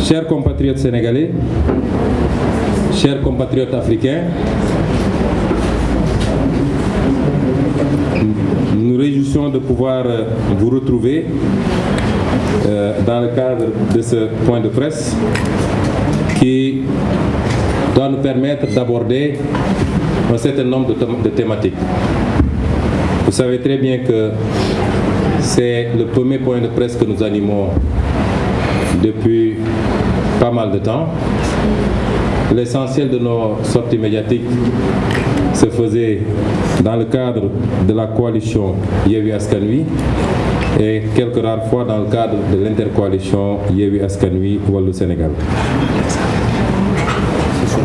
Chers compatriotes sénégalais, chers compatriotes africains, nous nous réjouissons de pouvoir vous retrouver dans le cadre de ce point de presse qui doit nous permettre d'aborder un certain nombre de thématiques. Vous savez très bien que c'est le premier point de presse que nous animons depuis pas mal de temps. L'essentiel de nos sorties médiatiques se faisait dans le cadre de la coalition Yewwi Askan Wi et quelques rares fois dans le cadre de l'intercoalition Yewwi Askan Wi Wallu Sénégal.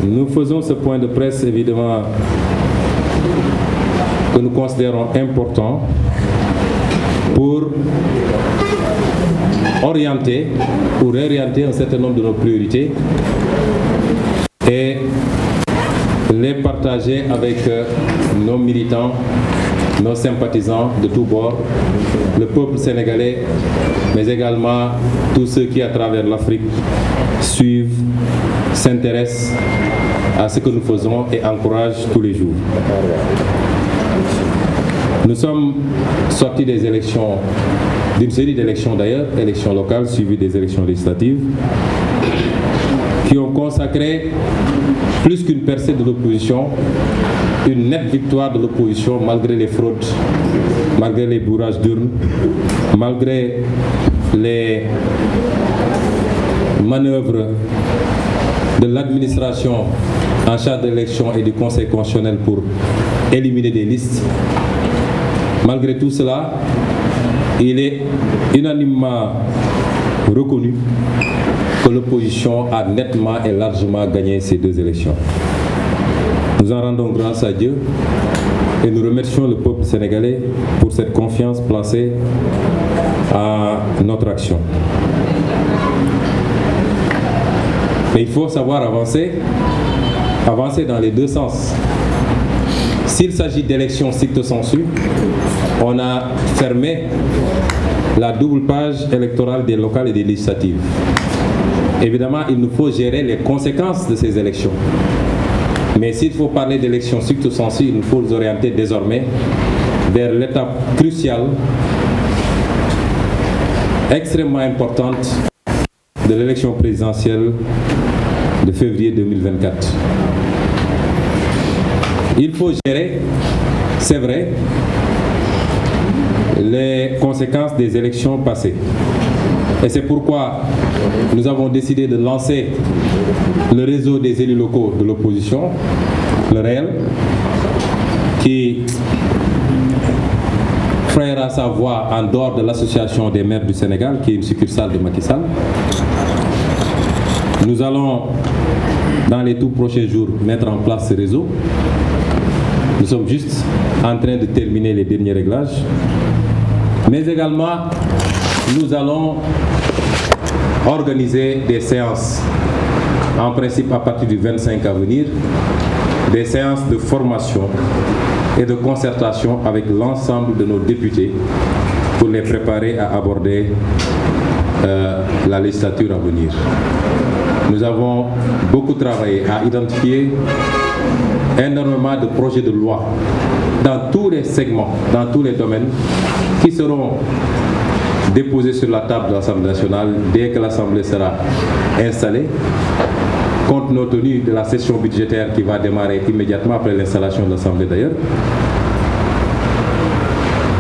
Nous faisons ce point de presse évidemment que nous considérons important pour orienter ou réorienter un certain nombre de nos priorités et les partager avec nos militants, nos sympathisants de tous bords, le peuple sénégalais, mais également tous ceux qui, à travers l'Afrique, suivent, s'intéressent à ce que nous faisons et encouragent tous les jours. Nous sommes sortis des élections, d'une série d'élections d'ailleurs, élections locales suivies des élections législatives, qui ont consacré plus qu'une percée de l'opposition, une nette victoire de l'opposition malgré les fraudes, malgré les bourrages d'urnes, malgré les manœuvres de l'administration en charge de l'élection et du Conseil constitutionnel pour éliminer des listes. Malgré tout cela, il est unanimement reconnu que l'opposition a nettement et largement gagné ces deux élections. Nous en rendons grâce à Dieu et nous remercions le peuple sénégalais pour cette confiance placée à notre action. Mais il faut savoir avancer dans les deux sens. S'il s'agit d'élections stricto sensu, on a fermé la double page électorale des locales et des législatives. Évidemment, il nous faut gérer les conséquences de ces élections. Mais s'il faut parler d'élections stricto sensu, il nous faut nous orienter désormais vers l'étape cruciale, extrêmement importante, de l'élection présidentielle de février 2024. Il faut gérer, c'est vrai, les conséquences des élections passées. Et c'est pourquoi nous avons décidé de lancer le réseau des élus locaux de l'opposition, le REL, qui frayera sa voix en dehors de l'Association des maires du Sénégal, qui est une succursale de Macky Sall. Nous allons, dans les tout prochains jours, mettre en place ce réseau. Nous sommes juste en train de terminer les derniers réglages. Mais également, nous allons organiser des séances, en principe à partir du 25 à venir, des séances de formation et de concertation avec l'ensemble de nos députés pour les préparer à aborder la législature à venir. Nous avons beaucoup travaillé à identifier énormément de projets de loi dans tous les segments, dans tous les domaines, qui seront déposés sur la table de l'Assemblée nationale dès que l'Assemblée sera installée, compte tenu de la session budgétaire qui va démarrer immédiatement après l'installation de l'Assemblée d'ailleurs.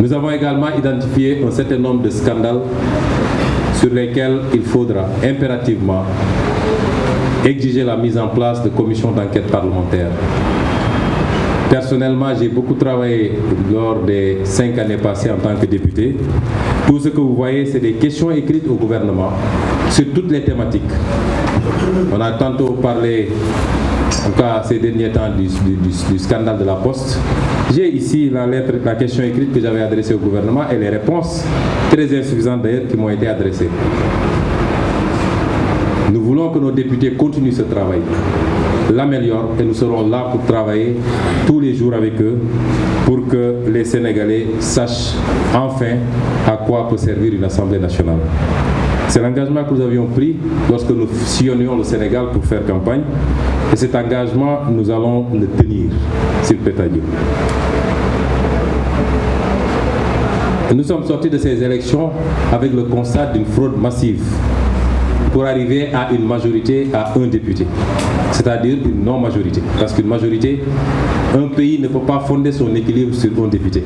Nous avons également identifié un certain nombre de scandales sur lesquels il faudra impérativement exiger la mise en place de commissions d'enquête parlementaire. Personnellement, j'ai beaucoup travaillé lors des 5 années passées en tant que député. Tout ce que vous voyez, c'est des questions écrites au gouvernement sur toutes les thématiques. On a tantôt parlé, en tout cas ces derniers temps, du scandale de la Poste. J'ai ici la question écrite que j'avais adressée au gouvernement et les réponses, très insuffisantes d'ailleurs, qui m'ont été adressées. Nous voulons que nos députés continuent ce travail. l'améliorent et nous serons là pour travailler tous les jours avec eux pour que les Sénégalais sachent enfin à quoi peut servir une Assemblée nationale. C'est l'engagement que nous avions pris lorsque nous sillonnions le Sénégal pour faire campagne et cet engagement, nous allons le tenir, s'il plaît à Dieu. Nous sommes sortis de ces élections avec le constat d'une fraude massive pour arriver à une majorité à un député, c'est-à-dire une non-majorité. Parce qu'une majorité, un pays ne peut pas fonder son équilibre sur un député.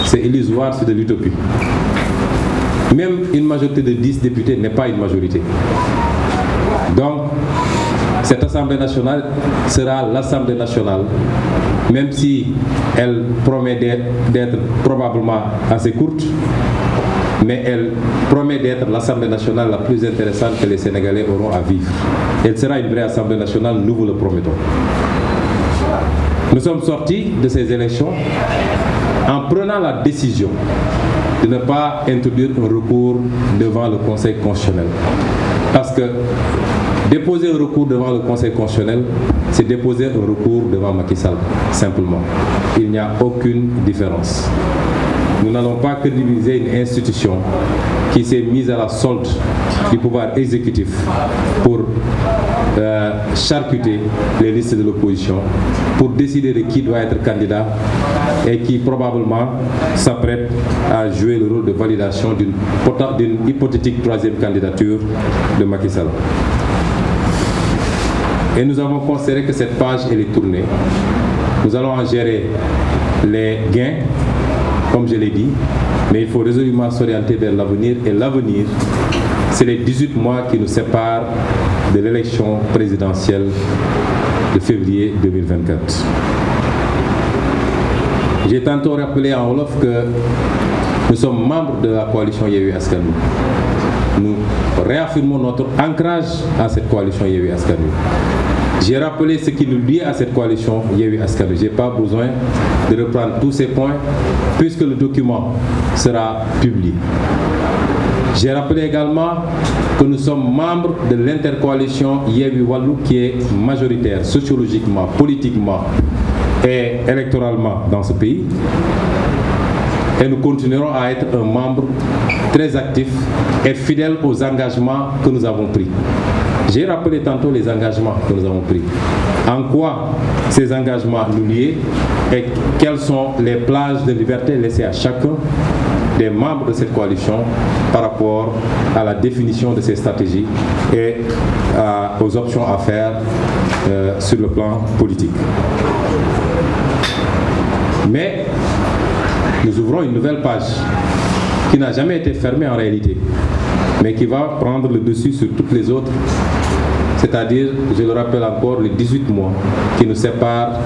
C'est illusoire, c'est de l'utopie. Même une majorité de 10 députés n'est pas une majorité. Donc, cette Assemblée nationale sera l'Assemblée nationale, même si elle promet d'être probablement assez courte, mais elle promet d'être l'Assemblée nationale la plus intéressante que les Sénégalais auront à vivre. Elle sera une vraie Assemblée nationale, nous vous le promettons. Nous sommes sortis de ces élections en prenant la décision de ne pas introduire un recours devant le Conseil constitutionnel. Parce que déposer un recours devant le Conseil constitutionnel, c'est déposer un recours devant Macky Sall, simplement. Il n'y a aucune différence. Nous n'allons pas crédibiliser une institution qui s'est mise à la solde du pouvoir exécutif pour charcuter les listes de l'opposition, pour décider de qui doit être candidat et qui probablement s'apprête à jouer le rôle de validation d'une hypothétique troisième candidature de Macky Sall. Et nous avons considéré que cette page, elle est tournée. Nous allons en gérer les gains, comme je l'ai dit, mais il faut résolument s'orienter vers l'avenir. Et l'avenir, c'est les 18 mois qui nous séparent de l'élection présidentielle de février 2024. J'ai tantôt rappelé en Wolof que nous sommes membres de la coalition Yewwi Askan Wi. Nous réaffirmons notre ancrage à cette coalition Yewwi Askan Wi. J'ai rappelé ce qui nous lie à cette coalition Yewwi Askan Wi. Je n'ai pas besoin de reprendre tous ces points puisque le document sera publié. J'ai rappelé également que nous sommes membres de l'intercoalition Yewwi Wallu qui est majoritaire sociologiquement, politiquement et électoralement dans ce pays. Et nous continuerons à être un membre très actif et fidèle aux engagements que nous avons pris. J'ai rappelé tantôt les engagements que nous avons pris. En quoi ces engagements nous lient et quelles sont les plages de liberté laissées à chacun des membres de cette coalition par rapport à la définition de ces stratégies et aux options à faire sur le plan politique. Mais nous ouvrons une nouvelle page qui n'a jamais été fermée en réalité, mais qui va prendre le dessus sur toutes les autres, c'est-à-dire, je le rappelle encore, les 18 mois qui nous séparent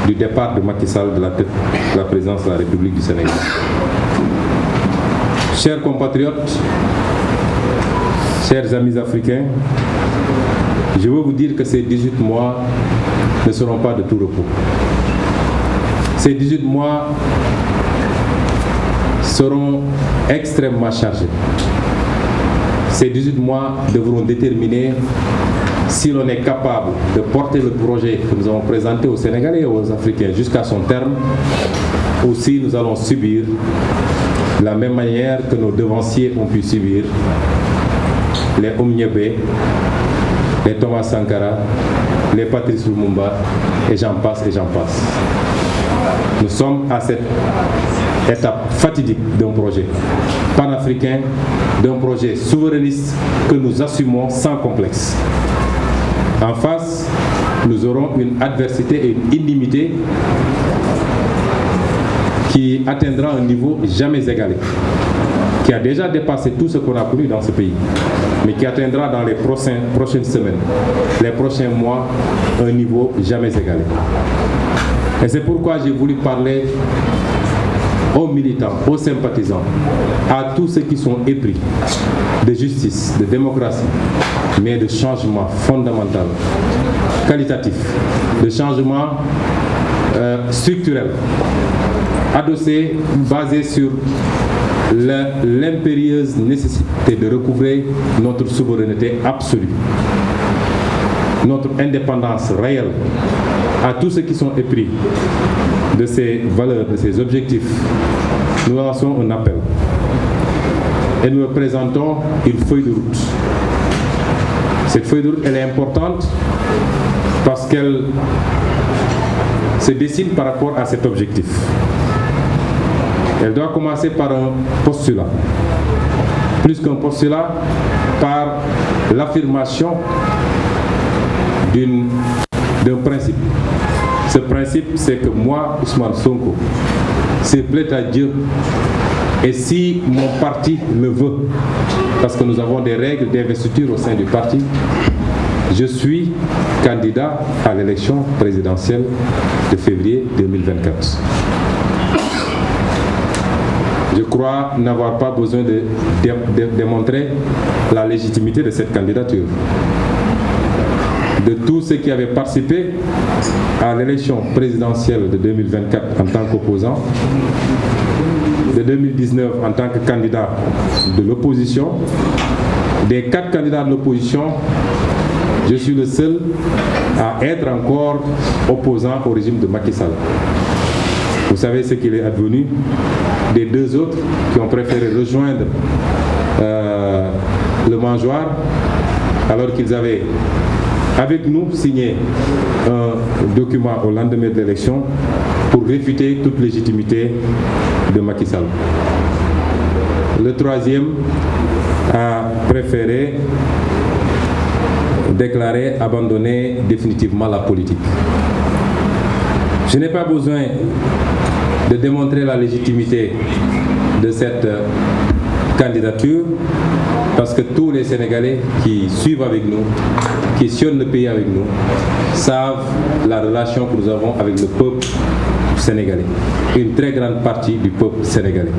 du départ de Macky Sall de la présidence de la République du Sénégal. Chers compatriotes, chers amis africains, je veux vous dire que ces 18 mois ne seront pas de tout repos. Ces 18 mois seront extrêmement chargés. Ces 18 mois devront déterminer si l'on est capable de porter le projet que nous avons présenté aux Sénégalais et aux Africains jusqu'à son terme, ou si nous allons subir de la même manière que nos devanciers ont pu subir les Omniébé, les Thomas Sankara, les Patrice Lumumba, et j'en passe et j'en passe. Nous sommes à cette étape fatidique d'un projet panafricain, d'un projet souverainiste que nous assumons sans complexe. En face, nous aurons une adversité et une inimité qui atteindra un niveau jamais égalé, qui a déjà dépassé tout ce qu'on a connu dans ce pays, mais qui atteindra dans les prochaines semaines, les prochains mois, un niveau jamais égalé. Et c'est pourquoi j'ai voulu parler aux militants, aux sympathisants, à tous ceux qui sont épris de justice, de démocratie, mais de changement fondamental, qualitatif, de changement structurel, adossé, basé sur l'impérieuse nécessité de recouvrer notre souveraineté absolue. notre indépendance réelle à tous ceux qui sont épris de ces valeurs, de ces objectifs, nous lançons un appel et nous présentons une feuille de route. Cette feuille de route, elle est importante parce qu'elle se dessine par rapport à cet objectif. Elle doit commencer par un postulat. Plus qu'un postulat, par l'affirmation d'un principe. Ce principe, c'est que moi, Ousmane Sonko, s'il plaît à Dieu, et si mon parti le veut, parce que nous avons des règles d'investiture au sein du parti, je suis candidat à l'élection présidentielle de février 2024. Je crois n'avoir pas besoin de démontrer la légitimité de cette candidature. De tous ceux qui avaient participé à l'élection présidentielle de 2024 en tant qu'opposant, de 2019 en tant que candidat de l'opposition, des 4 candidats de l'opposition, je suis le seul à être encore opposant au régime de Macky Sall. Vous savez ce qu'il est advenu des 2 autres qui ont préféré rejoindre le mangeoire alors qu'ils avaient avec nous signé un document au lendemain de l'élection pour réfuter toute légitimité de Macky Sall. Le 3e a préféré déclarer abandonner définitivement la politique. Je n'ai pas besoin de démontrer la légitimité de cette candidature parce que tous les Sénégalais qui suivent avec nous, qui sillonnent le pays avec nous, savent la relation que nous avons avec le peuple sénégalais. Une très grande partie du peuple sénégalais.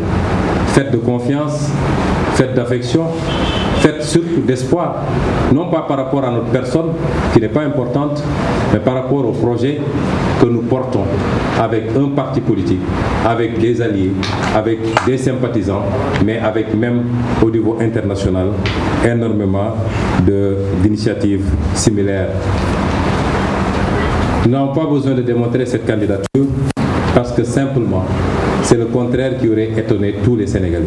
Faite de confiance, faite d'affection, faite surtout d'espoir, non pas par rapport à notre personne, qui n'est pas importante, mais par rapport au projet que nous portons avec un parti politique, avec des alliés, avec des sympathisants, mais avec même au niveau international, énormément d'initiatives similaires. Nous n'avons pas besoin de démontrer cette candidature parce que simplement, c'est le contraire qui aurait étonné tous les Sénégalais.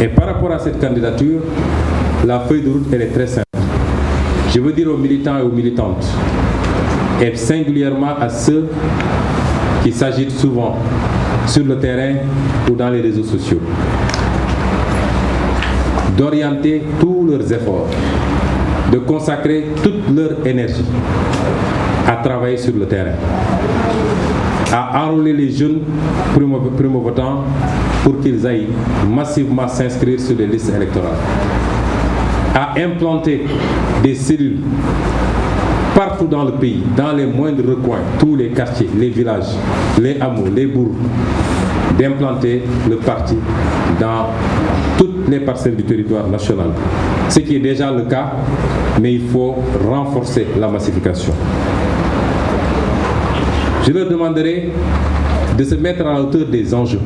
Et par rapport à cette candidature, la feuille de route, elle est très simple. Je veux dire aux militants et aux militantes, et singulièrement à ceux qui s'agitent souvent sur le terrain ou dans les réseaux sociaux, d'orienter tous leurs efforts, de consacrer toute leur énergie à travailler sur le terrain, à enrôler les jeunes primo-votants pour qu'ils aillent massivement s'inscrire sur les listes électorales, à implanter des cellules partout dans le pays, dans les moindres recoins, tous les quartiers, les villages, les hameaux, les bourgs, d'implanter le parti dans toutes les parcelles du territoire national. Ce qui est déjà le cas, mais il faut renforcer la massification. Je leur demanderai de se mettre à la hauteur des enjeux.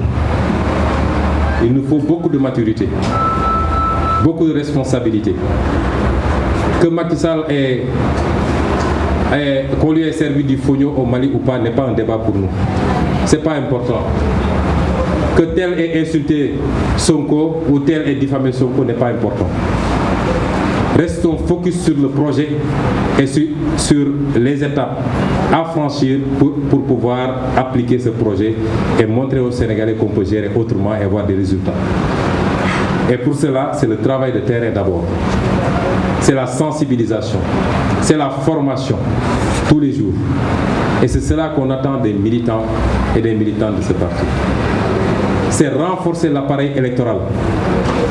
Il nous faut beaucoup de maturité, beaucoup de responsabilité. Que Macky Sall qu'on lui ait servi du fognon au Mali ou pas n'est pas un débat pour nous. Ce n'est pas important. Que tel ait insulté Sonko ou tel ait diffamé Sonko n'est pas important. Restons focus sur le projet et sur les étapes à franchir pour pouvoir appliquer ce projet et montrer aux Sénégalais qu'on peut gérer autrement et avoir des résultats. Et pour cela, c'est le travail de terrain d'abord. C'est la sensibilisation, c'est la formation tous les jours. Et c'est cela qu'on attend des militants et des militantes de ce parti. C'est renforcer l'appareil électoral,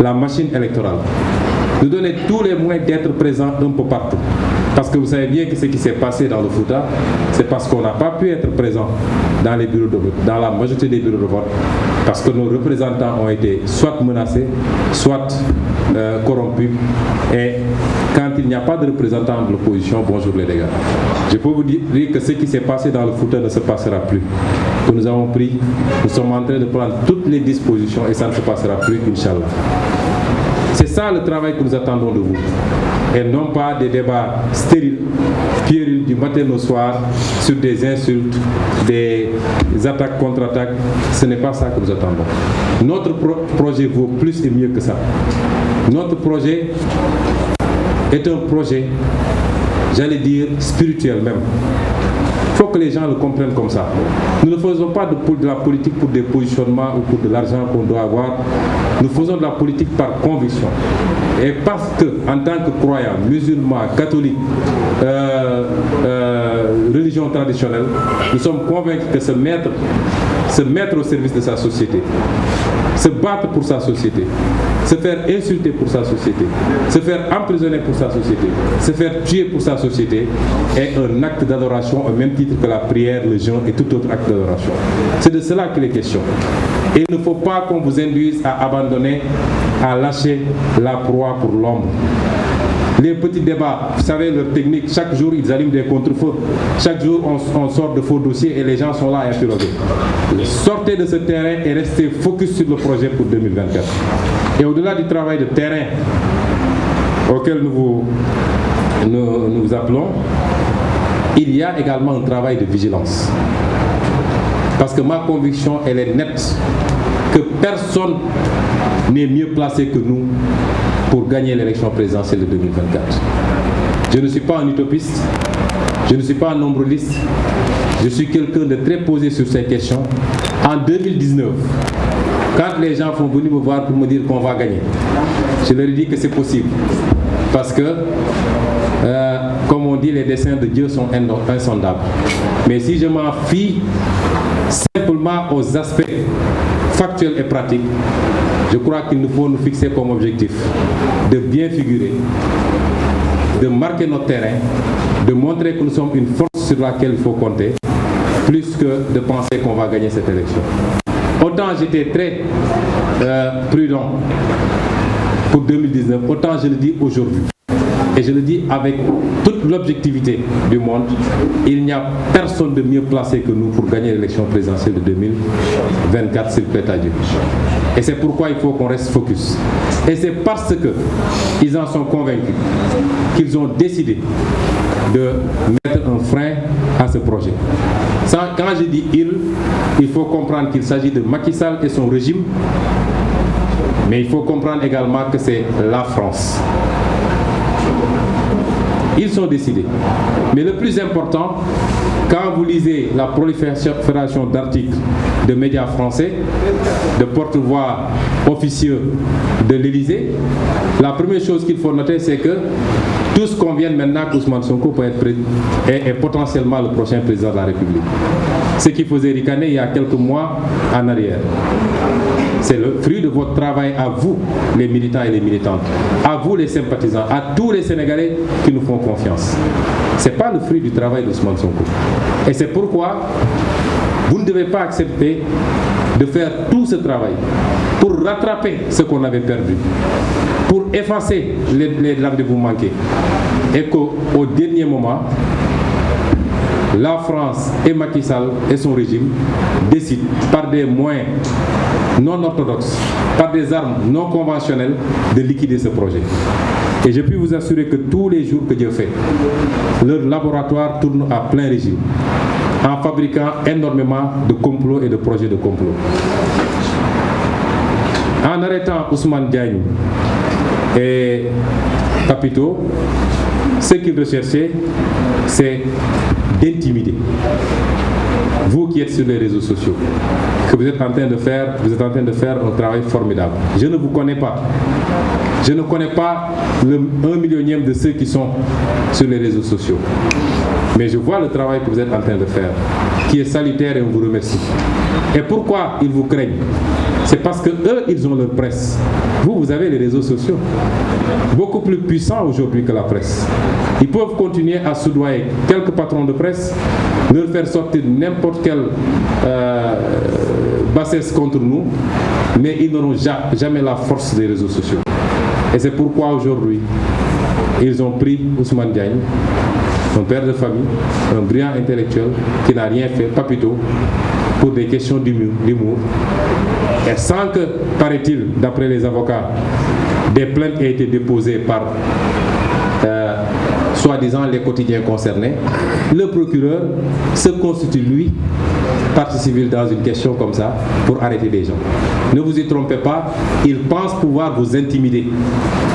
la machine électorale. Nous donner tous les moyens d'être présents un peu partout. Parce que vous savez bien que ce qui s'est passé dans le Fouta, c'est parce qu'on n'a pas pu être présent dans les bureaux de vote, dans la majorité des bureaux de vote, parce que nos représentants ont été soit menacés, soit corrompus. Et quand il n'y a pas de représentants de l'opposition, bonjour les dégâts. Je peux vous dire que ce qui s'est passé dans le Fouta ne se passera plus. Que nous avons pris, nous sommes en train de prendre toutes les dispositions et ça ne se passera plus, Inch'Allah. C'est ça le travail que nous attendons de vous. et non pas des débats stériles, puérils du matin au soir sur des insultes, des attaques contre-attaques. Ce n'est pas ça que nous attendons. Notre projet vaut plus et mieux que ça. Notre projet est un projet, j'allais dire, spirituel même. Il faut que les gens le comprennent comme ça. Nous ne faisons pas de la politique pour des positionnements ou pour de l'argent qu'on doit avoir. Nous faisons de la politique par conviction. Et parce que, en tant que croyants, musulmans, catholiques, religion traditionnelle, nous sommes convaincus que se mettre au service de sa société, se battre pour sa société, se faire insulter pour sa société, se faire emprisonner pour sa société, se faire tuer pour sa société est un acte d'adoration au même titre que la prière, le jeûne et tout autre acte d'adoration. C'est de cela qu'il est question. Et il ne faut pas qu'on vous induise à abandonner, à lâcher la proie pour l'ombre. Les petits débats, vous savez, leur technique, chaque jour ils allument des contre-feux. Chaque jour on sort de faux dossiers et les gens sont là à interroger. Sortez de ce terrain et restez focus sur le projet pour 2024. Et au-delà du travail de terrain auquel nous appelons, il y a également un travail de vigilance. Parce que ma conviction, elle est nette, que personne n'est mieux placé que nous pour gagner l'élection présidentielle de 2024. Je ne suis pas un utopiste, je ne suis pas un nombreliste, je suis quelqu'un de très posé sur ces questions. En 2019, quand les gens sont venus me voir pour me dire qu'on va gagner, je leur ai dit que c'est possible. Parce que, comme on dit, les desseins de Dieu sont insondables. Mais si je m'en fie simplement aux aspects factuels et pratiques, je crois qu'il nous faut nous fixer comme objectif de bien figurer, de marquer notre terrain, de montrer que nous sommes une force sur laquelle il faut compter, plus que de penser qu'on va gagner cette élection. Autant j'étais très prudent pour 2019, autant je le dis aujourd'hui. Et je le dis avec toute l'objectivité du monde, il n'y a personne de mieux placé que nous pour gagner l'élection présidentielle de 2024, s'il plaît à Dieu. Et c'est pourquoi il faut qu'on reste focus. Et c'est parce qu'ils en sont convaincus qu'ils ont décidé de mettre un frein à ce projet. Quand je dis il faut comprendre qu'il s'agit de Macky Sall et son régime, mais il faut comprendre également que c'est la France. Ils sont décidés. Mais le plus important, quand vous lisez la prolifération d'articles de médias français, de porte-voix officieux de l'Élysée, la première chose qu'il faut noter, c'est que tous conviennent maintenant qu'Ousmane Sonko peut être est potentiellement le prochain président de la République. Ce qui faisait ricaner il y a quelques mois en arrière. C'est le fruit de votre travail à vous, les militants et les militantes, à vous les sympathisants, à tous les Sénégalais qui nous font confiance. Ce n'est pas le fruit du travail d'Ousmane Sonko. Et c'est pourquoi vous ne devez pas accepter de faire tout ce travail pour rattraper ce qu'on avait perdu, pour effacer les rendez-vous manqués. Et qu'au dernier moment, la France et Macky Sall et son régime décident par des moyens non orthodoxes, par des armes non conventionnelles, de liquider ce projet. Et je puis vous assurer que tous les jours que Dieu fait, leur laboratoire tourne à plein régime, en fabriquant énormément de complots et de projets de complot. En arrêtant Ousmane Diagne et Papito, ce qu'ils recherchaient, c'est d'intimider. Vous qui êtes sur les réseaux sociaux, que vous êtes en train de faire un travail formidable. Je ne vous connais pas. Je ne connais pas le 1 millionième de ceux qui sont sur les réseaux sociaux. Mais je vois le travail que vous êtes en train de faire, qui est salutaire, et on vous remercie. Et pourquoi ils vous craignent? C'est parce que eux, ils ont leur presse. Vous avez les réseaux sociaux, beaucoup plus puissants aujourd'hui que la presse. Ils peuvent continuer à soudoyer quelques patrons de presse, leur faire sortir n'importe quelle bassesse contre nous, mais ils n'auront jamais la force des réseaux sociaux. Et c'est pourquoi aujourd'hui, ils ont pris Ousmane Diagne, un père de famille, un brillant intellectuel qui n'a rien fait, Papito, pour des questions d'humour. Et sans que, paraît-il, d'après les avocats, des plaintes aient été déposées par soi-disant les quotidiens concernés, le procureur se constitue, lui, partie civile dans une question comme ça pour arrêter des gens. Ne vous y trompez pas, il pense pouvoir vous intimider.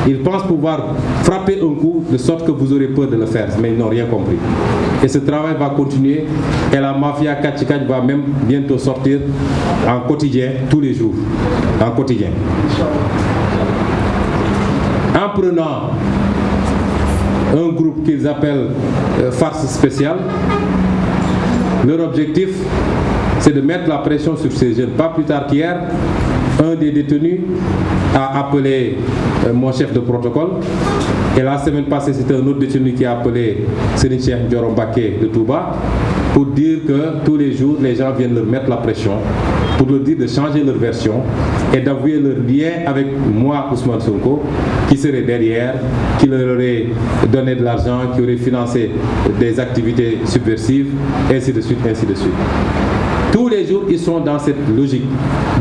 Il pense pouvoir frapper un coup de sorte que vous aurez peur de le faire, mais ils n'ont rien compris. Et ce travail va continuer et la mafia Kachikach va même bientôt sortir en quotidien tous les jours. En quotidien. En prenant un groupe qu'ils appellent farce spéciale, leur objectif, c'est de mettre la pression sur ces jeunes. Pas plus tard qu'hier, un des détenus a appelé mon chef de protocole. Et la semaine passée, c'était un autre détenu qui a appelé Serigne Cheikh Ndioro Mbacké de Touba pour dire que tous les jours, les gens viennent leur mettre la pression, pour leur dire de changer leur version et d'avouer leur lien avec moi, Ousmane Sonko, qui serait derrière, qui leur aurait donné de l'argent, qui aurait financé des activités subversives, ainsi de suite, ainsi de suite. Tous les jours, ils sont dans cette logique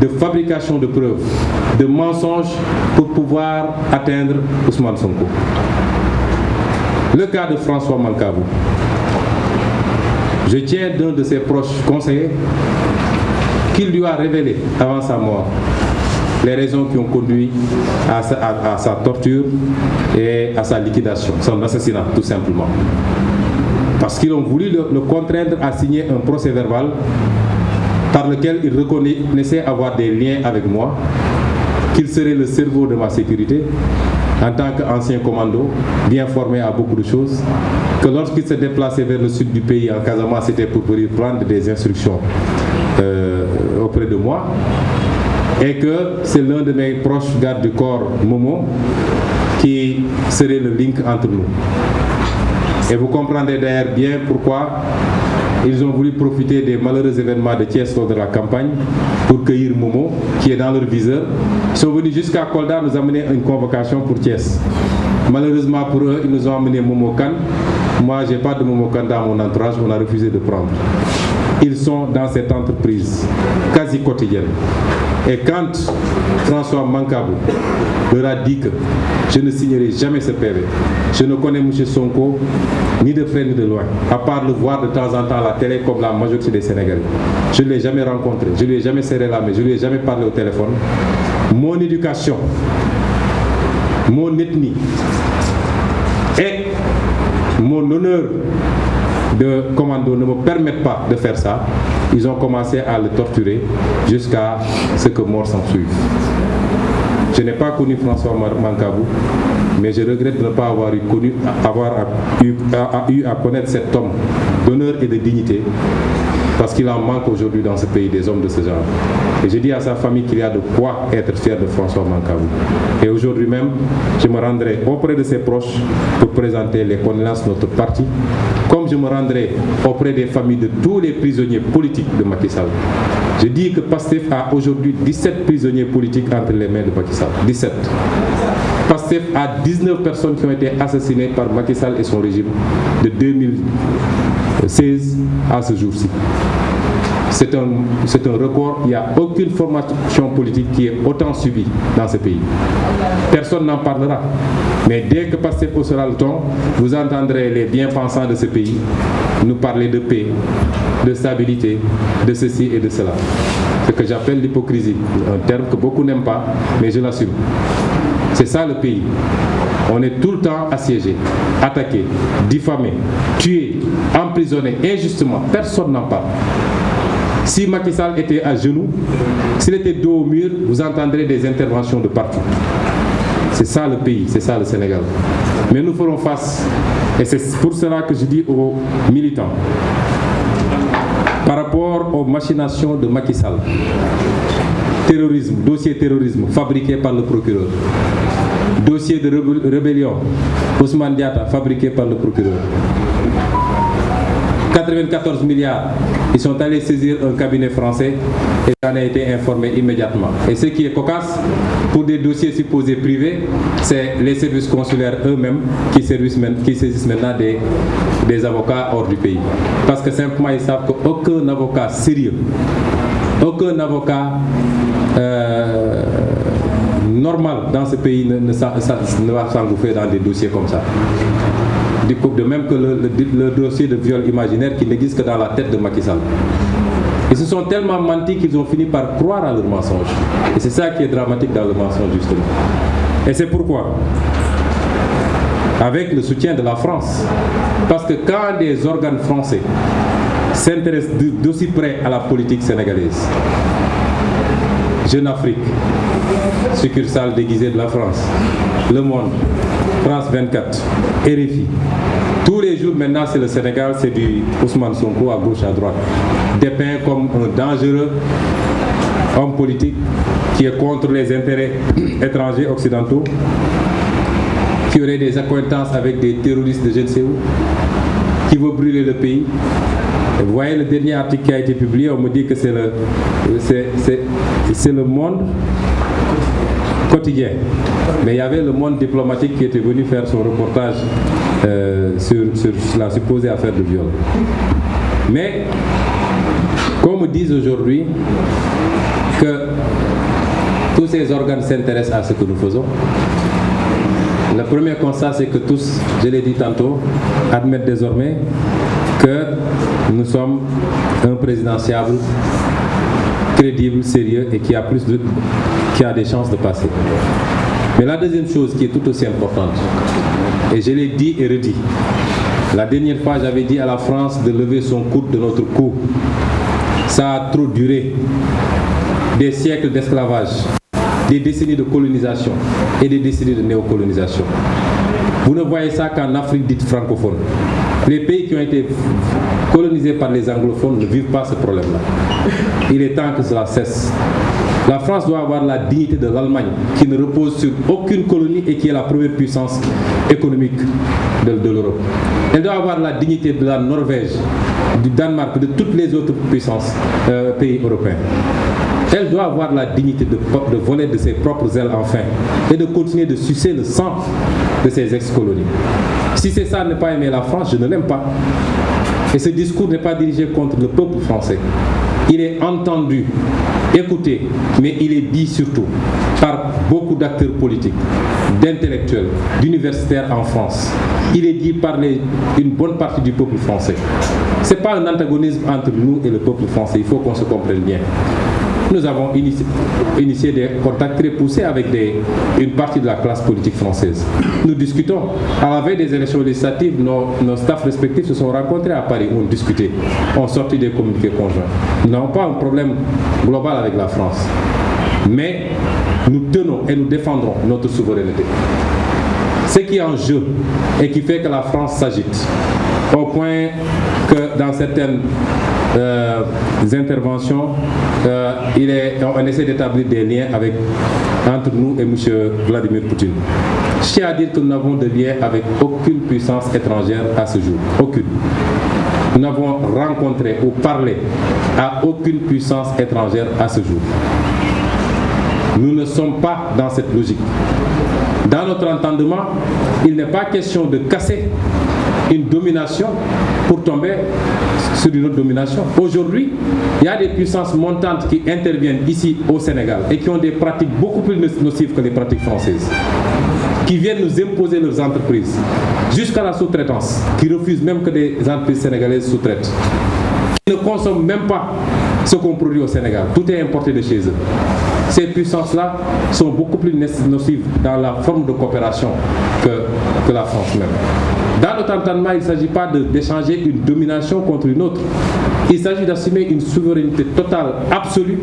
de fabrication de preuves, de mensonges pour pouvoir atteindre Ousmane Sonko. Le cas de François Mancabou. Je tiens d'un de ses proches conseillers qu'il lui a révélé avant sa mort les raisons qui ont conduit à sa torture et à sa liquidation, son assassinat tout simplement. Parce qu'ils ont voulu le contraindre à signer un procès-verbal par lequel il reconnaissait avoir des liens avec moi, qu'il serait le cerveau de ma sécurité, en tant qu'ancien commando, bien formé à beaucoup de choses, que lorsqu'il se déplaçait vers le sud du pays, en Casamance, c'était pour venir prendre des instructions auprès de moi, et que c'est l'un de mes proches gardes du corps, Momo, qui serait le link entre nous. Et vous comprendrez d'ailleurs bien pourquoi ils ont voulu profiter des malheureux événements de Thiès lors de la campagne pour cueillir Momo, qui est dans leur viseur. Ils sont venus jusqu'à Kolda nous amener une convocation pour Thiès. Malheureusement pour eux, ils nous ont amené Momo Kane. Moi, je n'ai pas de Momo Kane dans mon entourage, on a refusé de prendre. Ils sont dans cette entreprise quasi quotidienne. Et quand François Mancabou leur a dit que je ne signerai jamais ce PV, je ne connais M. Sonko ni de près ni de loin, à part le voir de temps en temps à la télé comme la majorité des Sénégalais. Je ne l'ai jamais rencontré, je ne lui ai jamais serré la main, je ne lui ai jamais parlé au téléphone. Mon éducation, mon ethnie et mon honneur de commando ne me permettent pas de faire ça. Ils ont commencé à le torturer jusqu'à ce que mort s'en suive. Je n'ai pas connu François Mancabou, mais je regrette de ne pas avoir eu à connaître cet homme d'honneur et de dignité, parce qu'il en manque aujourd'hui dans ce pays des hommes de ce genre. Et je dis à sa famille qu'il y a de quoi être fier de François Mancabou. Et aujourd'hui même, je me rendrai auprès de ses proches pour présenter les condoléances de notre parti, comme je me rendrai auprès des familles de tous les prisonniers politiques de Macky Sall. Je dis que Pastef a aujourd'hui 17 prisonniers politiques entre les mains de Macky Sall. 17. Pastef a 19 personnes qui ont été assassinées par Macky Sall et son régime de 2016 à ce jour-ci. C'est un record. Il n'y a aucune formation politique qui est autant suivie dans ce pays. Personne n'en parlera. Mais dès que Pastef sera le ton, vous entendrez les bien-pensants de ce pays nous parler de paix, de stabilité, de ceci et de cela. Ce que j'appelle l'hypocrisie, un terme que beaucoup n'aiment pas, mais je l'assume. C'est ça le pays. On est tout le temps assiégé, attaqué, diffamé, tué, emprisonné injustement. Personne n'en parle. Si Macky Sall était à genoux, s'il était dos au mur, vous entendrez des interventions de partout. C'est ça le pays, c'est ça le Sénégal. Mais nous ferons face, et c'est pour cela que je dis aux militants, par rapport aux machinations de Macky Sall, terrorisme, dossier terrorisme fabriqué par le procureur, dossier de rébellion, Ousmane Diatta fabriqué par le procureur, 94 milliards, ils sont allés saisir un cabinet français et j'en ai été informé immédiatement. Et ce qui est cocasse, pour des dossiers supposés privés, c'est les services consulaires eux-mêmes qui saisissent maintenant des avocats hors du pays. Parce que simplement ils savent qu'aucun avocat sérieux, aucun avocat normal dans ce pays ne va s'engouffrer dans des dossiers comme ça. de même que le dossier de viol imaginaire qui n'existe que dans la tête de Macky Sall. Ils se sont tellement menti qu'ils ont fini par croire à leur mensonge. Et c'est ça qui est dramatique dans le mensonge, justement. Et c'est pourquoi, avec le soutien de la France, parce que quand des organes français s'intéressent d'aussi près à la politique sénégalaise, Jeune Afrique, succursale déguisée de la France, Le Monde, France 24, RFI, tous les jours maintenant c'est le Sénégal, c'est du Ousmane Sonko à gauche, à droite, dépeint comme un dangereux homme politique qui est contre les intérêts étrangers occidentaux, qui aurait des accointances avec des terroristes de je ne sais où, qui veut brûler le pays. Et vous voyez le dernier article qui a été publié, on me dit que c'est le Monde quotidien. Mais il y avait le Monde diplomatique qui était venu faire son reportage sur la supposée affaire de viol. Mais qu'on me dise aujourd'hui que tous ces organes s'intéressent à ce que nous faisons, le premier constat, c'est que tous, je l'ai dit tantôt, admettent désormais que nous sommes un présidentiable crédible, sérieux et qui a des chances de passer. Mais la deuxième chose qui est tout aussi importante, et je l'ai dit et redit, la dernière fois j'avais dit à la France de lever son coude de notre cou. Ça a trop duré, des siècles d'esclavage, des décennies de colonisation et des décennies de néocolonisation. Vous ne voyez ça qu'en Afrique dite francophone. Les pays qui ont été colonisés par les anglophones ne vivent pas ce problème-là. Il est temps que cela cesse. La France doit avoir la dignité de l'Allemagne, qui ne repose sur aucune colonie et qui est la première puissance économique de l'Europe. Elle doit avoir la dignité de la Norvège, du Danemark, de toutes les autres puissances pays européens. Elle doit avoir la dignité de voler de ses propres ailes enfin et de continuer de sucer le sang de ses ex-colonies. Si c'est ça, ne pas aimer la France, je ne l'aime pas. Et ce discours n'est pas dirigé contre le peuple français. Il est entendu, écouté, mais il est dit surtout par beaucoup d'acteurs politiques, d'intellectuels, d'universitaires en France. Il est dit par une bonne partie du peuple français. Ce n'est pas un antagonisme entre nous et le peuple français, il faut qu'on se comprenne bien. Nous avons initié des contacts très poussés avec une partie de la classe politique française. Nous discutons. À la veille des élections législatives, nos staffs respectifs se sont rencontrés à Paris, ont discuté, ont sorti des communiqués conjoints. Nous n'avons pas un problème global avec la France. Mais nous tenons et nous défendrons notre souveraineté. Ce qui est en jeu et qui fait que la France s'agite, au point que dans certaines interventions, on essaie d'établir des liens entre nous et M. Vladimir Poutine. Je tiens à dire que nous n'avons de lien avec aucune puissance étrangère à ce jour. Aucune. Nous n'avons rencontré ou parlé à aucune puissance étrangère à ce jour. Nous ne sommes pas dans cette logique. Dans notre entendement, il n'est pas question de casser une domination pour tomber sur une autre domination. Aujourd'hui, il y a des puissances montantes qui interviennent ici au Sénégal et qui ont des pratiques beaucoup plus nocives que les pratiques françaises, qui viennent nous imposer leurs entreprises, jusqu'à la sous-traitance, qui refusent même que des entreprises sénégalaises sous-traitent. Ils ne consomment même pas ce qu'on produit au Sénégal. Tout est importé de chez eux. Ces puissances-là sont beaucoup plus nocives dans la forme de coopération que la France même. Dans notre entendement, il ne s'agit pas d'échanger une domination contre une autre. Il s'agit d'assumer une souveraineté totale, absolue,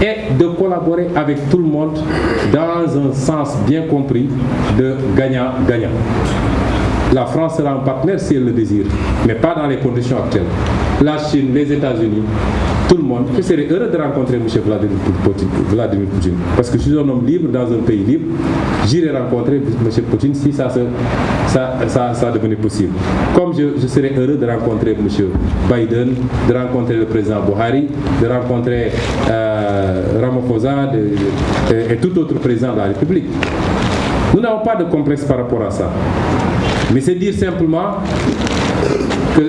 et de collaborer avec tout le monde dans un sens bien compris de gagnant-gagnant. La France sera un partenaire si elle le désire, mais pas dans les conditions actuelles. La Chine, les États-Unis, tout le monde. Je serais heureux de rencontrer M. Vladimir Poutine. Parce que je suis un homme libre dans un pays libre. J'irai rencontrer M. Poutine si ça devenait possible. Comme je serais heureux de rencontrer M. Biden, de rencontrer le président Buhari, de rencontrer Ramaphosa et tout autre président de la République. Nous n'avons pas de complexe par rapport à ça. Mais c'est dire simplement que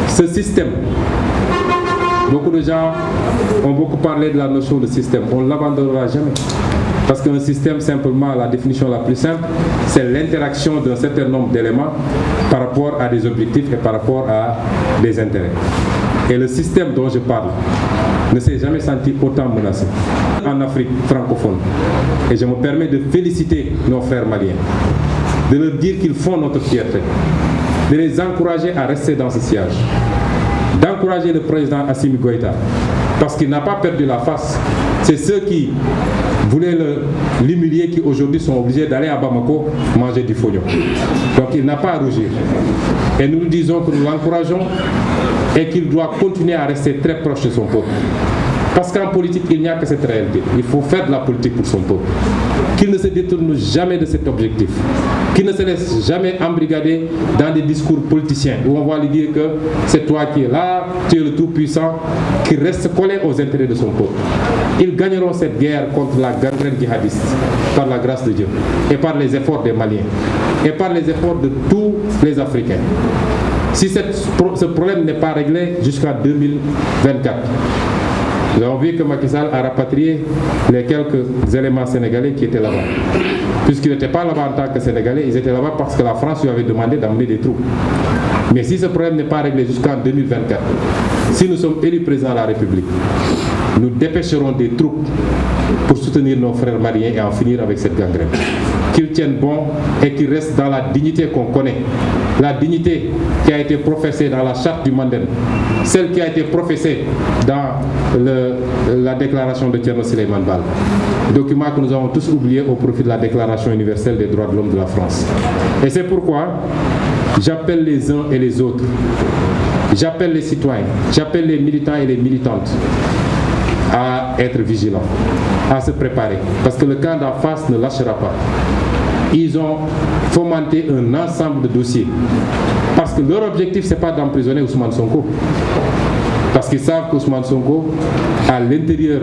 ce système, beaucoup de gens ont beaucoup parlé de la notion de système, on ne l'abandonnera jamais. Parce qu'un système, simplement, la définition la plus simple, c'est l'interaction d'un certain nombre d'éléments par rapport à des objectifs et par rapport à des intérêts. Et le système dont je parle ne s'est jamais senti autant menacé en Afrique francophone. Et je me permets de féliciter nos frères maliens, de leur dire qu'ils font notre fierté, de les encourager à rester dans ce siège, d'encourager le président Assimi Goïta, parce qu'il n'a pas perdu la face. C'est ceux qui voulaient l'humilier qui aujourd'hui sont obligés d'aller à Bamako manger du fognon. Donc il n'a pas à rougir. Et nous disons que nous l'encourageons et qu'il doit continuer à rester très proche de son peuple. Parce qu'en politique, il n'y a que cette réalité. Il faut faire de la politique pour son peuple. Qu'il ne se détourne jamais de cet objectif. Qu'il ne se laisse jamais embrigader dans des discours politiciens où on va lui dire que c'est toi qui es là, tu es le tout-puissant, qu'il reste collé aux intérêts de son peuple. Ils gagneront cette guerre contre la gangrène djihadiste par la grâce de Dieu et par les efforts des Maliens et par les efforts de tous les Africains. Si ce problème n'est pas réglé jusqu'en 2024, nous avons vu que Macky Sall a rapatrié les quelques éléments sénégalais qui étaient là-bas. Puisqu'ils n'étaient pas là-bas en tant que Sénégalais, ils étaient là-bas parce que la France lui avait demandé d'emmener des troupes. Mais si ce problème n'est pas réglé jusqu'en 2024, si nous sommes élus président de la République, nous dépêcherons des troupes pour soutenir nos frères maliens et en finir avec cette gangrène. Qu'ils tiennent bon et qu'ils restent dans la dignité qu'on connaît. La dignité qui a été professée dans la charte du Mandem, celle qui a été professée dans la déclaration de Thierno Souleymane Baal, document que nous avons tous oublié au profit de la Déclaration universelle des droits de l'homme de la France. Et c'est pourquoi j'appelle les uns et les autres, j'appelle les citoyens, j'appelle les militants et les militantes à être vigilants, à se préparer, parce que le camp d'en face ne lâchera pas. Ils ont fomenté un ensemble de dossiers, parce que leur objectif, ce n'est pas d'emprisonner Ousmane Sonko, parce qu'ils savent qu'Ousmane Sonko, à l'intérieur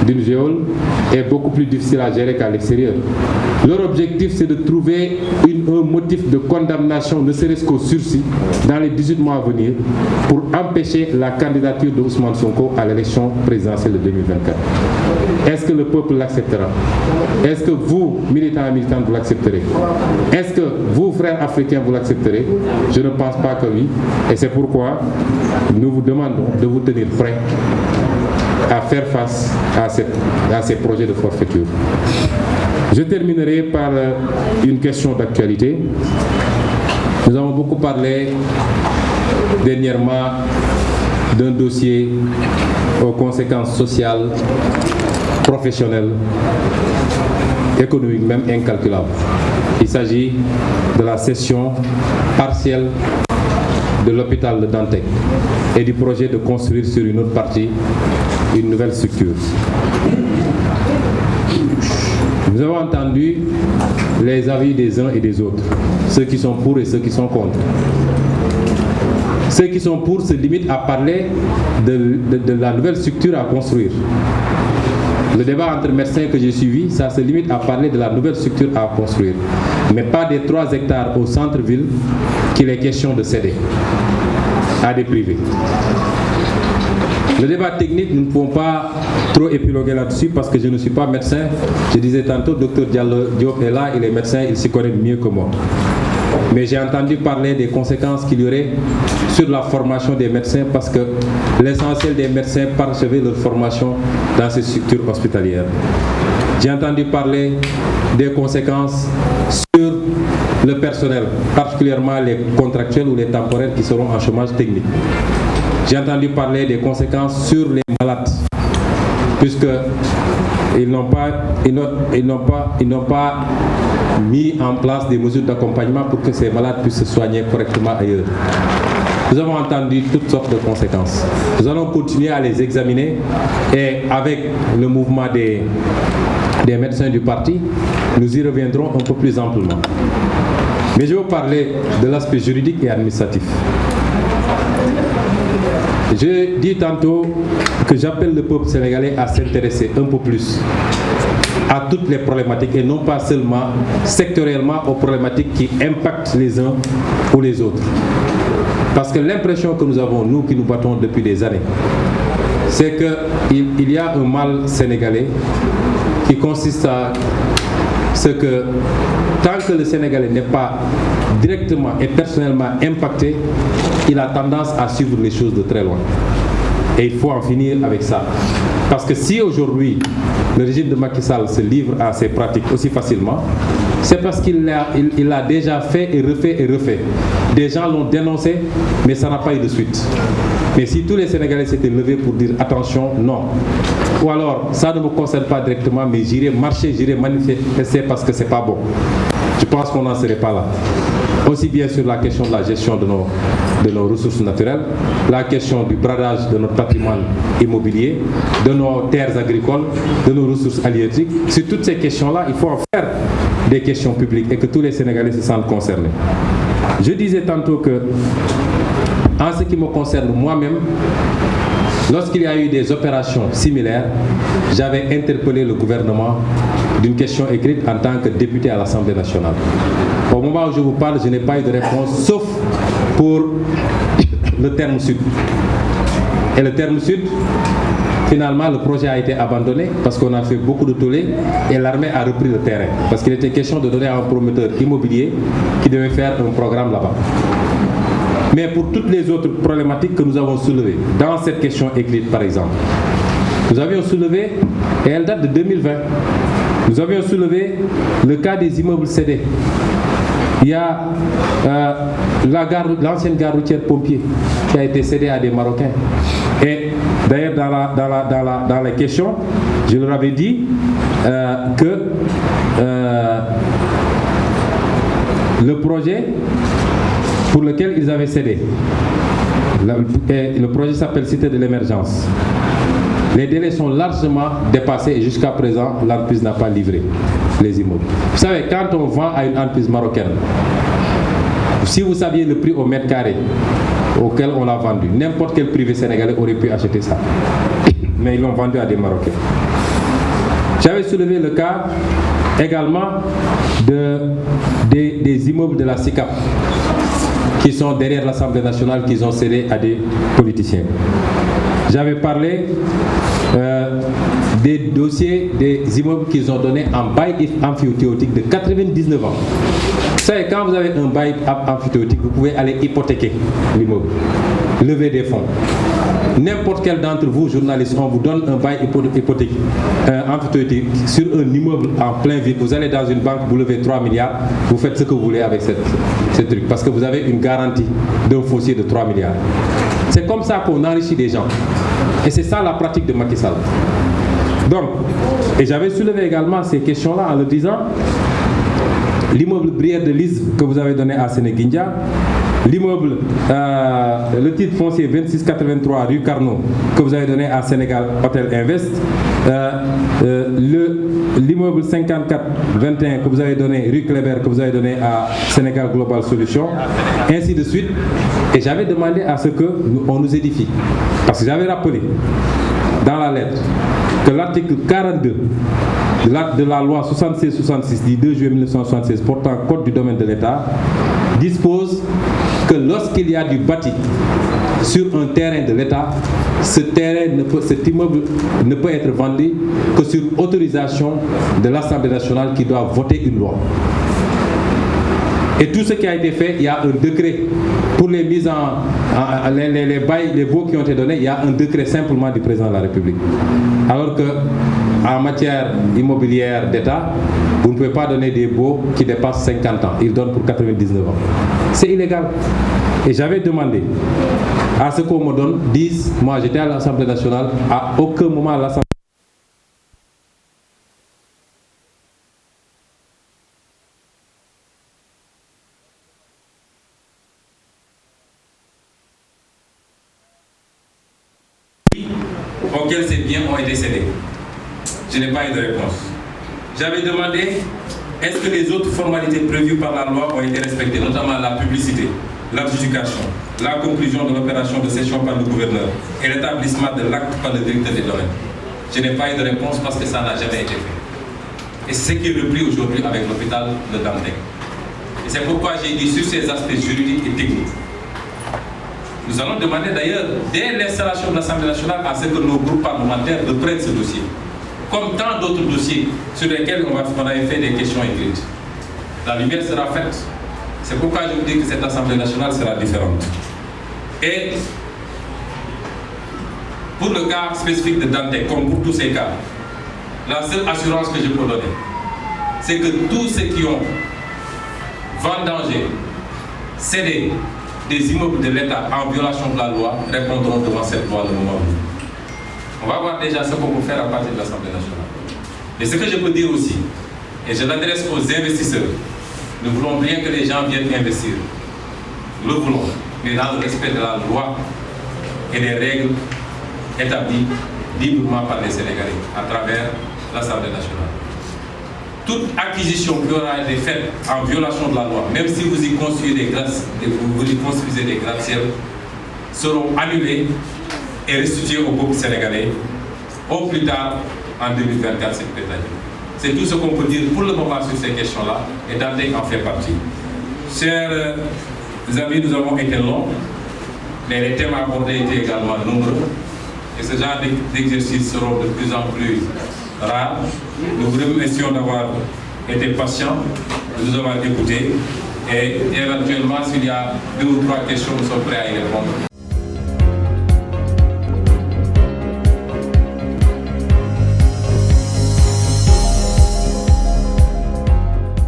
d'une geôle, est beaucoup plus difficile à gérer qu'à l'extérieur. Leur objectif, c'est de trouver un motif de condamnation, ne serait-ce qu'au sursis, dans les 18 mois à venir, pour empêcher la candidature de Ousmane Sonko à l'élection présidentielle de 2024. Est-ce que le peuple l'acceptera? Est-ce que vous, militants et militantes, vous l'accepterez? Est-ce que vous, frères africains, vous l'accepterez? Je ne pense pas que oui. Et c'est pourquoi nous vous demandons de vous tenir prêts à faire face à ces projets de forfaiture. Je terminerai par une question d'actualité. Nous avons beaucoup parlé dernièrement d'un dossier aux conséquences sociales, professionnelles, économiques, même incalculables. Il s'agit de la cession partielle de l'hôpital de Dantec et du projet de construire sur une autre partie une nouvelle structure. Nous avons entendu les avis des uns et des autres, ceux qui sont pour et ceux qui sont contre. Ceux qui sont pour se limitent à parler de la nouvelle structure à construire. Le débat entre médecins que j'ai suivi, ça se limite à parler de la nouvelle structure à construire, mais pas des 3 hectares au centre-ville qu'il est question de céder à des privés. Le débat technique, nous ne pouvons pas trop épiloguer là-dessus parce que je ne suis pas médecin. Je disais tantôt, Dr Diop est là, il est médecin, il s'y connaît mieux que moi. Mais j'ai entendu parler des conséquences qu'il y aurait sur la formation des médecins parce que l'essentiel des médecins parachèvent leur formation dans ces structures hospitalières. J'ai entendu parler des conséquences sur le personnel, particulièrement les contractuels ou les temporaires qui seront en chômage technique. J'ai entendu parler des conséquences sur les malades, puisqu'ils n'ont pas mis en place des mesures d'accompagnement pour que ces malades puissent se soigner correctement ailleurs. Nous avons entendu toutes sortes de conséquences. Nous allons continuer à les examiner et avec le mouvement des médecins du parti, nous y reviendrons un peu plus amplement. Mais je vais vous parler de l'aspect juridique et administratif. Je dis tantôt que j'appelle le peuple sénégalais à s'intéresser un peu plus à toutes les problématiques et non pas seulement sectoriellement aux problématiques qui impactent les uns ou les autres. Parce que l'impression que nous avons, nous qui nous battons depuis des années, c'est qu'il y a un mal sénégalais qui consiste à ce que tant que le Sénégalais n'est pas directement et personnellement impacté, il a tendance à suivre les choses de très loin. Et il faut en finir avec ça. Parce que si aujourd'hui, le régime de Macky Sall se livre à ces pratiques aussi facilement, c'est parce qu'il l'a déjà fait et refait. Des gens l'ont dénoncé, mais ça n'a pas eu de suite. Mais si tous les Sénégalais s'étaient levés pour dire attention, non. Ou alors, ça ne me concerne pas directement, mais j'irai marcher, j'irai manifester parce que c'est pas bon. Je pense qu'on n'en serait pas là. Aussi bien sur la question de la gestion de nos ressources naturelles, la question du bradage de notre patrimoine immobilier, de nos terres agricoles, de nos ressources halieutiques. Sur toutes ces questions-là, il faut en faire des questions publiques et que tous les Sénégalais se sentent concernés. Je disais tantôt que, en ce qui me concerne moi-même, lorsqu'il y a eu des opérations similaires, j'avais interpellé le gouvernement d'une question écrite en tant que député à l'Assemblée nationale. Au moment où je vous parle, je n'ai pas eu de réponse, sauf pour le terme sud. Et le terme sud, finalement, le projet a été abandonné parce qu'on a fait beaucoup de tollés et l'armée a repris le terrain. Parce qu'il était question de donner à un promoteur immobilier qui devait faire un programme là-bas. Mais pour toutes les autres problématiques que nous avons soulevées, dans cette question écrite par exemple, nous avions soulevé, et elle date de 2020, nous avions soulevé le cas des immeubles cédés. Il y a l'ancienne gare routière Pompier qui a été cédée à des Marocains. Et d'ailleurs, dans la question, je leur avais dit que le projet pour lequel ils avaient cédé, le projet s'appelle Cité de l'émergence. Les délais sont largement dépassés et jusqu'à présent, l'entreprise n'a pas livré les immeubles. Vous savez, quand on vend à une entreprise marocaine, si vous saviez le prix au mètre carré auquel on l'a vendu, n'importe quel privé sénégalais aurait pu acheter ça. Mais ils l'ont vendu à des Marocains. J'avais soulevé le cas également des immeubles de la SICAP qui sont derrière l'Assemblée nationale, qu'ils ont cédés à des politiciens. J'avais parlé des dossiers des immeubles qu'ils ont donnés en bail emphytéotique de 99 ans. Vous savez, quand vous avez un bail emphytéotique, vous pouvez aller hypothéquer l'immeuble, lever des fonds. N'importe quel d'entre vous, journalistes, on vous donne un bail emphytéotique sur un immeuble en plein vide. Vous allez dans une banque, vous levez 3 milliards, vous faites ce que vous voulez avec ce truc, parce que vous avez une garantie d'un foncier de 3 milliards. C'est comme ça qu'on enrichit des gens. Et c'est ça la pratique de Macky Sall. Donc, et j'avais soulevé également ces questions-là en le disant, l'immeuble Brière de Lise que vous avez donné à Sénéguindia, l'immeuble, le titre foncier 2683 rue Carnot que vous avez donné à Sénégal Hotel Invest, l'immeuble 5421 que vous avez donné rue Kléber que vous avez donné à Sénégal Global Solutions, ainsi de suite. Et j'avais demandé à ce qu'on nous édifie. Parce que j'avais rappelé dans la lettre que l'article 42 de la loi 76-66 du 2 juillet 1976 portant Code du domaine de l'État dispose que lorsqu'il y a du bâti sur un terrain de l'État, cet immeuble ne peut être vendu que sur autorisation de l'Assemblée nationale qui doit voter une loi. Et tout ce qui a été fait, il y a un décret pour les mises les bails, les baux qui ont été donnés, il y a un décret simplement du président de la République. Alors que en matière immobilière d'État, vous ne pouvez pas donner des baux qui dépassent 50 ans. Ils donnent pour 99 ans. C'est illégal. Et j'avais demandé à ce qu'on me donne 10. Moi, j'étais à l'Assemblée nationale. À aucun moment à l'Assemblée auxquels ces biens ont été cédés. Je n'ai pas eu de réponse. J'avais demandé, est-ce que les autres formalités prévues par la loi ont été respectées, notamment la publicité, l'adjudication, la conclusion de l'opération de cession par le gouverneur et l'établissement de l'acte par le directeur des domaines. Je n'ai pas eu de réponse parce que ça n'a jamais été fait. Et c'est ce qui est repris aujourd'hui avec l'hôpital de Dantec. Et c'est pourquoi j'ai dit sur ces aspects juridiques et techniques. Nous allons demander d'ailleurs, dès l'installation de l'Assemblée nationale, à ce que nos groupes parlementaires reprennent ce dossier. Comme tant d'autres dossiers sur lesquels on avait fait des questions écrites. La lumière sera faite C'est pourquoi je vous dis que cette Assemblée nationale sera différente. Et pour le cas spécifique de Dantec, comme pour tous ces cas, la seule assurance que je peux donner, c'est que tous ceux qui ont vendangé, cédé des immeubles de l'État en violation de la loi répondront devant cette loi le moment venu. On va voir déjà ce qu'on peut faire à partir de l'Assemblée nationale. Mais ce que je peux dire aussi, et je l'adresse aux investisseurs, nous voulons bien que les gens viennent investir. Nous le voulons, mais dans le respect de la loi et des règles établies librement par les Sénégalais à travers l'Assemblée nationale. Toute acquisition qui aura été faite en violation de la loi, même si vous y construisez des gratte-ciel, seront annulées et restituées au peuple sénégalais au plus tard en 2024, c'est peut-être. C'est tout ce qu'on peut dire pour le moment sur ces questions-là, et Dantec en fait partie. Chers amis, nous avons été longs, mais les thèmes abordés étaient également nombreux, et ce genre d'exercices seront de plus en plus rares. Nous vous remercions d'avoir été patients, de nous avoir écoutés, et éventuellement, s'il y a 2 ou 3 questions, nous sommes prêts à y répondre.